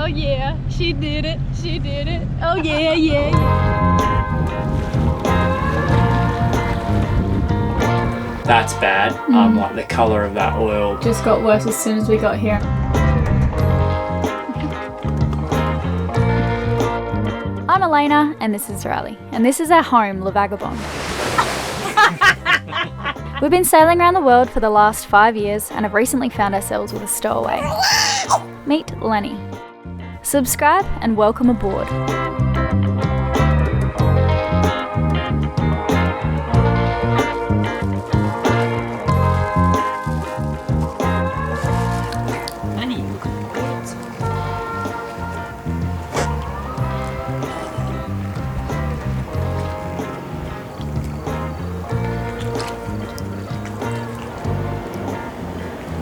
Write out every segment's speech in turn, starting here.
Oh yeah, she did it. She did it. Oh yeah, yeah, yeah. That's bad. Like the colour of that oil. Just got worse as soon as we got here. I'm Elayna and this is Rani, and this is our home, Le Vagabond. We've been sailing around the world for the last 5 years and have recently found ourselves with a stowaway. Meet Rani. Subscribe and welcome aboard.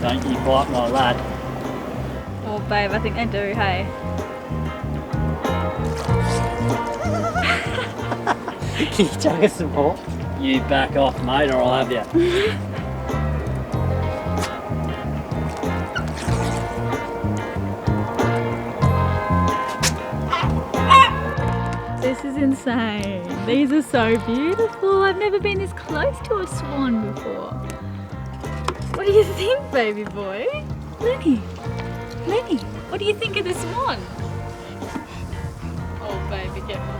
Don't you bite my lad. Oh babe, I think they do, hey. Can you chug us some more? You back off, mate, or I'll have you. This is insane. These are so beautiful. I've never been this close to a swan before. What do you think, baby boy? Lenny, what do you think of the swan? Oh baby, careful.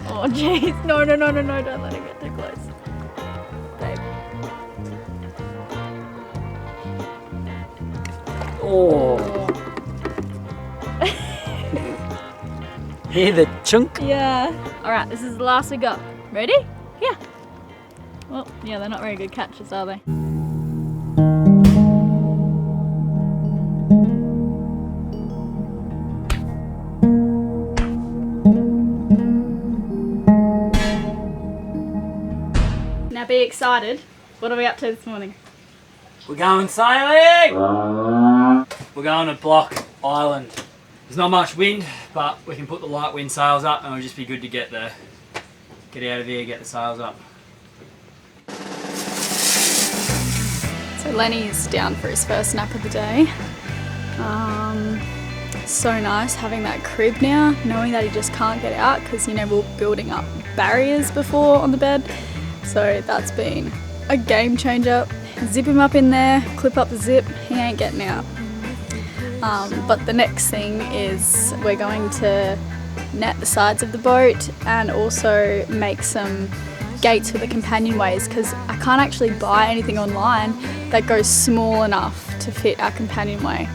Oh jeez, no, don't let it get too close. Babe. Oh. Hear the chunk? Yeah. Alright, this is the last we got. Ready? Yeah. Well, yeah, they're not very good catches, are they? Now be excited. What are we up to this morning? We're going sailing! We're going to Block Island. There's not much wind, but we can put the light wind sails up and it'll just be good to get out of here, get the sails up. So Lenny's down for his first nap of the day. So nice having that crib now, knowing that he just can't get out because, you know, we're building up barriers before on the bed. So that's been a game changer. Zip him up in there, clip up the zip, he ain't getting out. But the next thing is we're going to net the sides of the boat and also make some gates for the companionways because I can't actually buy anything online that goes small enough to fit our companionway.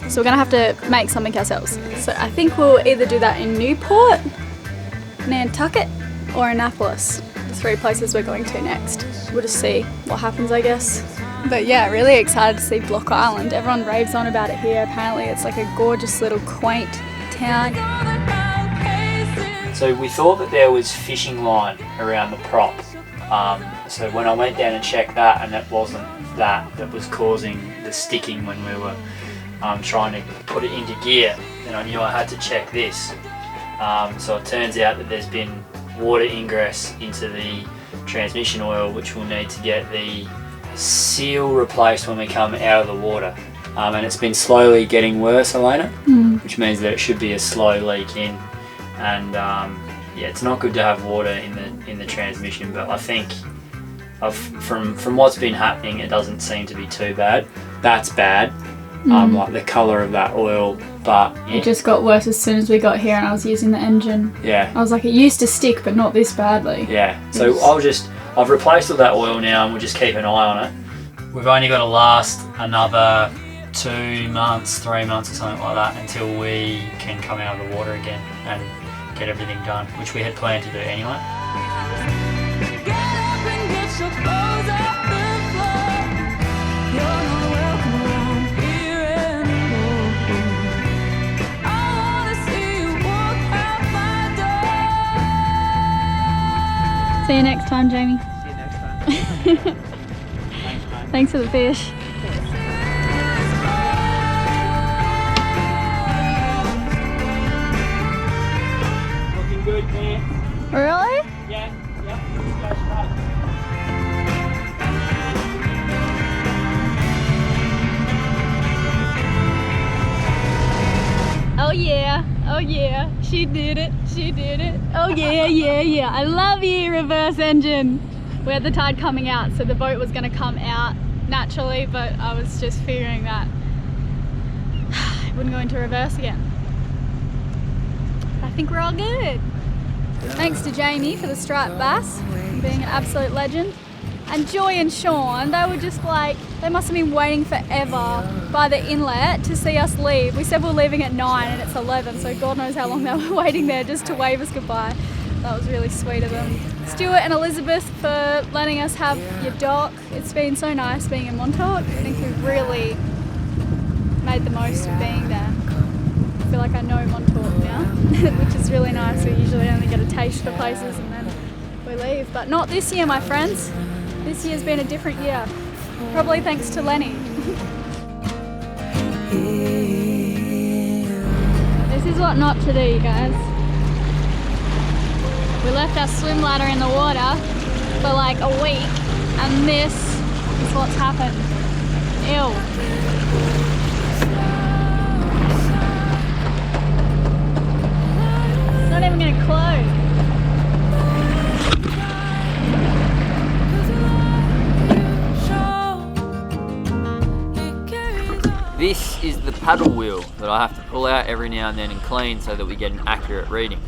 So we're gonna have to make something ourselves. So I think we'll either do that in Newport, Nantucket, or Annapolis. The 3 places we're going to next. We'll just see what happens, I guess. But yeah, really excited to see Block Island. Everyone raves on about it here. Apparently it's like a gorgeous little quaint town. So we thought that there was fishing line around the prop. So when I went down and checked that, and it wasn't that was causing the sticking when we were trying to put it into gear, then I knew I had to check this. So it turns out that there's been water ingress into the transmission oil, which we'll need to get the seal replaced when we come out of the water. And it's been slowly getting worse, Elayna, which means that it should be a slow leak in. And yeah, it's not good to have water in the transmission, but I think from what's been happening, it doesn't seem to be too bad. That's bad. Like the colour of that oil, but it just got worse as soon as we got here and I was using the engine. Yeah. I was like, it used to stick, but not this badly. Yeah. So I've replaced all that oil now, and we'll just keep an eye on it. We've only got to last another 2 months, 3 months or something like that until we can come out of the water again and get everything done, which we had planned to do anyway. Get up and get your clothes off the floor. You're not welcome around here anymore. I wanna see you walk out my door. See you next time, Jamie. See you next time. Thanks, mate. Thanks for the fish. Looking good, man. Really? Yeah. Let's go straight. Oh yeah, she did it. She did it. Oh yeah, yeah, yeah. I love you, reverse engine. We had the tide coming out, so the boat was gonna come out naturally, but I was just figuring that it wouldn't go into reverse again. I think we're all good. Thanks to Jamie for the striped bass, being an absolute legend. And Joy and Sean, they were just like, they must have been waiting forever by the inlet to see us leave. We said we're leaving at 9 and it's 11, so God knows how long they were waiting there just to wave us goodbye. That was really sweet of them. Stuart and Elizabeth for letting us have your dock. It's been so nice being in Montauk. I think we've really made the most of being there. I feel like I know Montauk now, which is really nice. We usually only get a taste for places and then we leave. But not this year, my friends. This year's been a different year. Probably thanks to Lenny. This is what not to do, you guys. We left our swim ladder in the water for like a week, and this is what's happened. Ew. It's not even gonna close. This is the paddle wheel that I have to pull out every now and then and clean so that we get an accurate reading.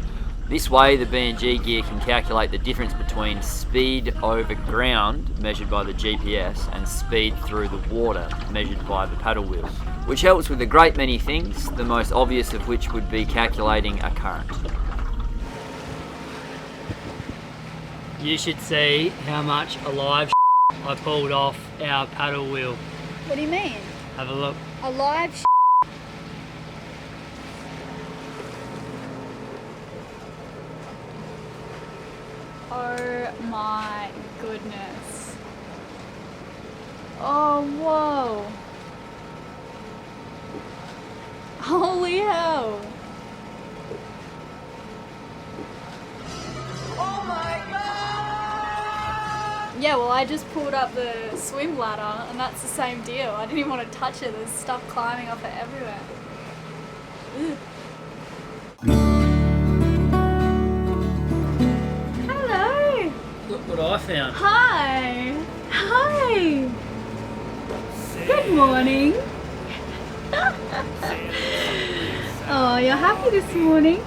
This way the B&G gear can calculate the difference between speed over ground, measured by the GPS, and speed through the water, measured by the paddle wheel, which helps with a great many things, the most obvious of which would be calculating a current. You should see how much alive I pulled off our paddle wheel. What do you mean? Have a look. Alive Oh my goodness. Oh, whoa. Holy hell. Oh my god! Yeah, well, I just pulled up the swim ladder and that's the same deal. I didn't even want to touch it. There's stuff climbing off it everywhere. Ugh. Hello. Look what I found. Hi. Hi. Good morning. Oh, you're happy this morning?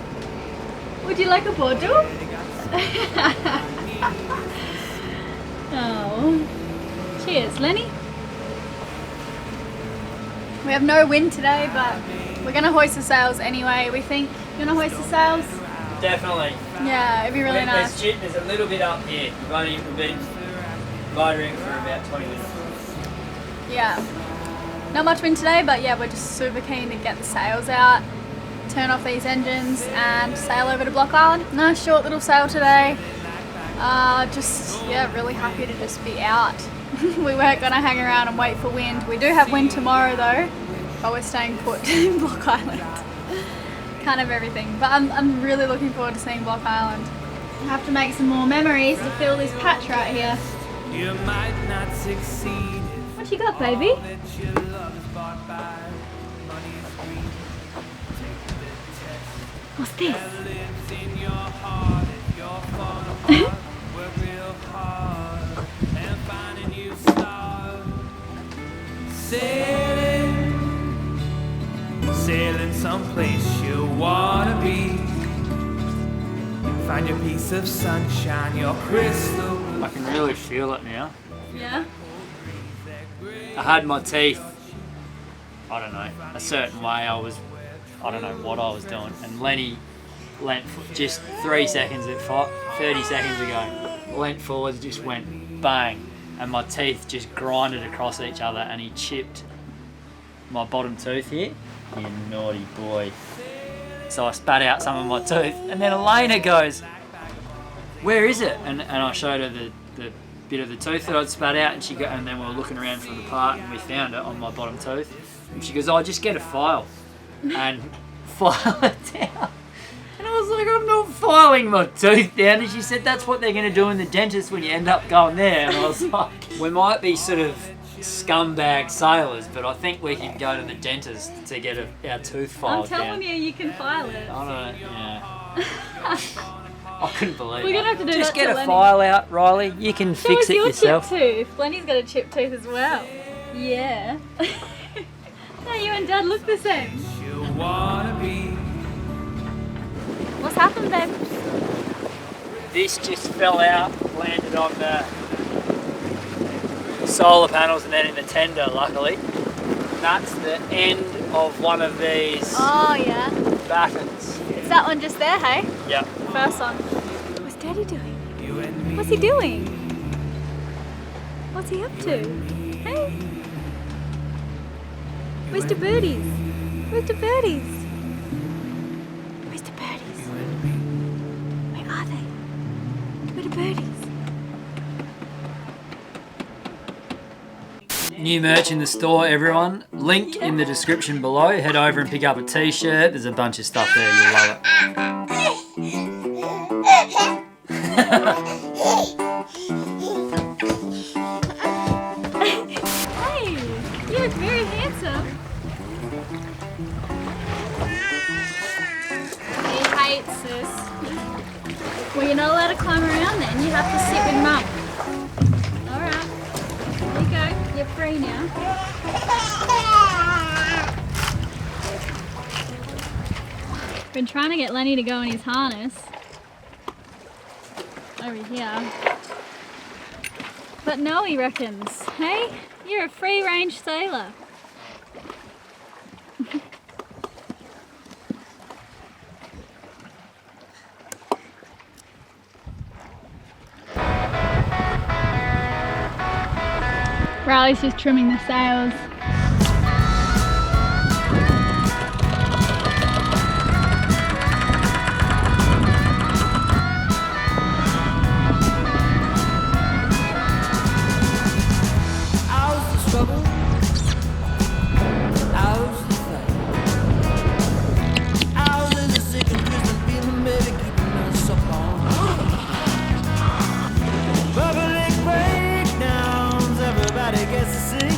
Would you like a bottle? Oh. Cheers, Lenny. We have no wind today, but we're going to hoist the sails anyway, we think. You want to hoist the sails? Definitely. Yeah, it'd be really nice. There's a little bit up here. We've been motoring for about 20 minutes. Yeah. Not much wind today, but yeah, we're just super keen to get the sails out, turn off these engines and sail over to Block Island. Nice short little sail today. Yeah, really happy to just be out. We weren't gonna hang around and wait for wind. We do have wind tomorrow though, but we're staying put in Block Island. Can't have everything, but I'm really looking forward to seeing Block Island. I have to make some more memories to fill this patch right here. You might not succeed. What you got, baby? What's this? Sailing someplace you wanna be. Find your piece of sunshine, your crystal. I can really feel it now. Yeah? I had my teeth, I don't know, a certain way. I don't know what I was doing. And Lenny leant just 30 seconds ago, leant forward, just went bang. And my teeth just grinded across each other and he chipped my bottom tooth here. You naughty boy. So I spat out some of my tooth and then Elayna goes, "Where is it?" And I showed her the bit of the tooth that I'd spat out, and then we were looking around for the part and we found it on my bottom tooth. And she goes, "Oh, just get a file and file it down." And I was like, "I'm not filing my tooth down." And she said, "That's what they're going to do in the dentist when you end up going there." And I was like, we might be sort of scumbag sailors, but I think we can go to the dentist to get our tooth filed I'm down. telling you can file it. I don't know, yeah. I couldn't believe We're that. gonna have to do Just that get to a Lenny. file out, Riley. You can Show fix us it your yourself. chipped tooth. Lenny's got a chipped tooth as well. Yeah. No, you and Dad look the same. What's happened, babe? This just fell out, landed on the solar panels and then in the tender, luckily. And that's the end of one of these Oh, yeah. battens. Is that one just there, hey? Yep. First one. What's Daddy doing? What's he doing? What's he up to? Hey? Where's the birdies? Where's the birdies? Where's the birdies? Where are they? Where are the birdies? New merch in the store, everyone. Link in the description below. Head over and pick up a t-shirt. There's a bunch of stuff there. You'll love it. Hey, you look very handsome. He hates this. Well, you're not allowed to climb around then. You have to sit with Mum. Alright. There you go. You're free now. Been trying to get Lenny to go in his harness. Over here. But no, he reckons. Hey, you're a free-range sailor. Riley's just trimming the sails. How's the struggle? How's the fight? How's the sick and twisted feeling, baby, keeping us up on? Public breakdowns, everybody gets to see.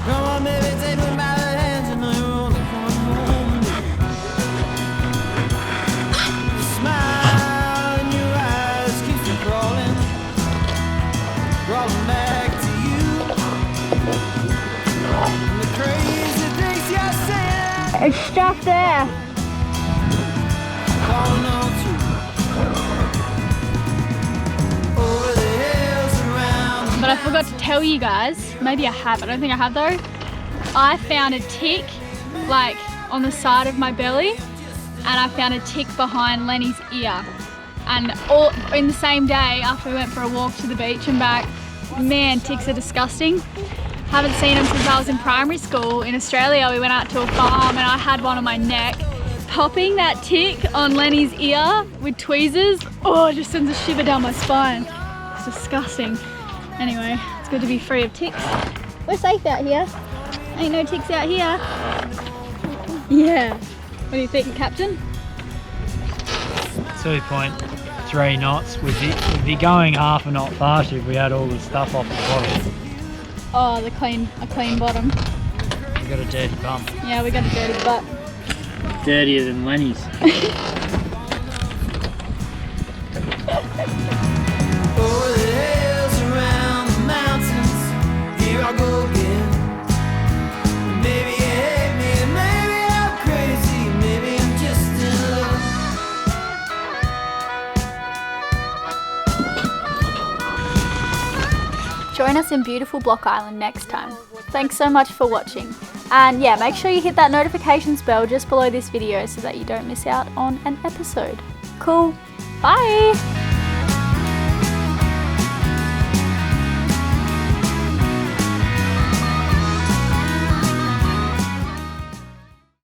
Come on, baby, take me by the hands, you know you're only coming home to me. The smile in your eyes keeps me crawling back to you. And the crazy things you're saying, It's stuff there. calling on to over the hills around. But I forgot to tell you guys, maybe I have, I don't think I have though. I found a tick like on the side of my belly and I found a tick behind Lenny's ear. And all in the same day after we went for a walk to the beach and back. Man, ticks are disgusting. Haven't seen them since I was in primary school. In Australia, we went out to a farm and I had one on my neck. Popping that tick on Lenny's ear with tweezers, oh, it just sends a shiver down my spine. It's disgusting. Anyway, it's good to be free of ticks. We're safe out here. Ain't no ticks out here. Yeah. What do you think, Captain? 2.3 knots. We'd be going half a knot faster if we had all the stuff off the bottom. Oh, a clean bottom. We got a dirty bum. Yeah, we got a dirty butt. Dirtier than Lenny's. Over the hills around the mountains, here I go again. Maybe you hate me, maybe I'm crazy, maybe I'm just in love. Join us in beautiful Block Island next time. Thanks so much for watching. And yeah, make sure you hit that notifications bell just below this video so that you don't miss out on an episode. Cool. Bye!